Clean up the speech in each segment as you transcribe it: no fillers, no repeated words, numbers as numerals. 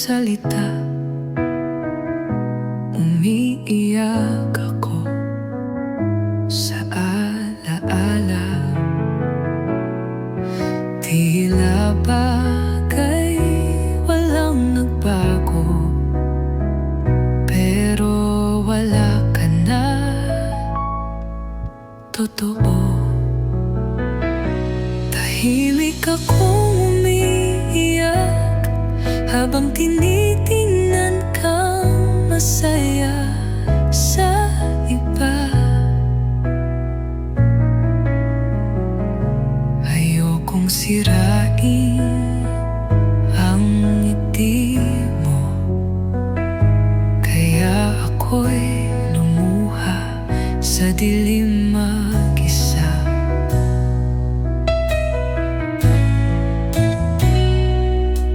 salita. Umiiyak ako sa alaala. Tila bagay walang nagbago, pero wala ka na. Totoo, tahimik akong umiiyak habang tinitingnan kang masaya sa iba. Ayokong sirain ang ngiti mo, kaya ako'y lumuha sa dilim mag-isa.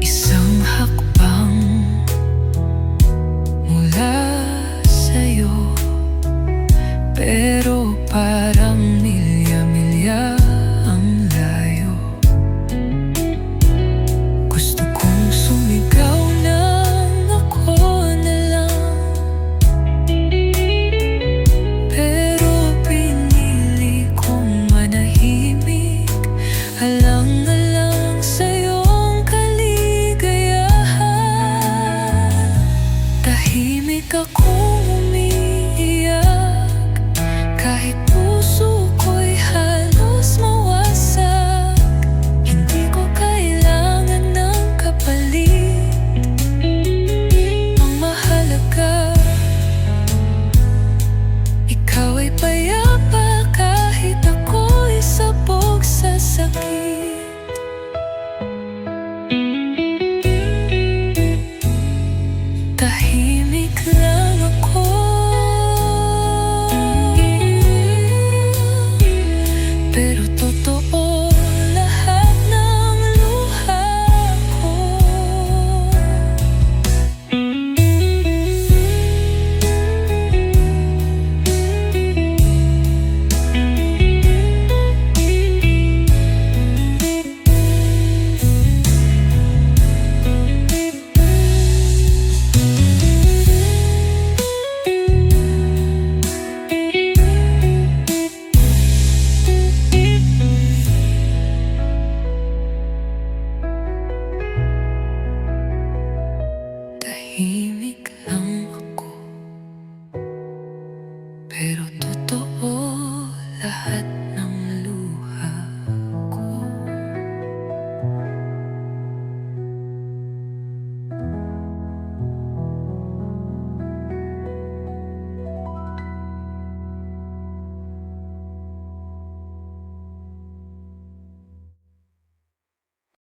Isang hakbang mula sa'yo, pero parang milya-milya ang layo. Gusto kong sumigaw ng ako na lang, pero pinili kong manahimik, alang-alang sa iyong kaligayahan. Tahimik akong umiiyak kahit puso ko'y halos mawasak. Hindi ko kailangan ng kapalit. Ang mahalaga, ikaw ay payapa kahit ako'y sabog sa sakit. Tahimik lang ako, pero totoo lahat ng luha ko. Tahimik lang ako, pero totoo lahat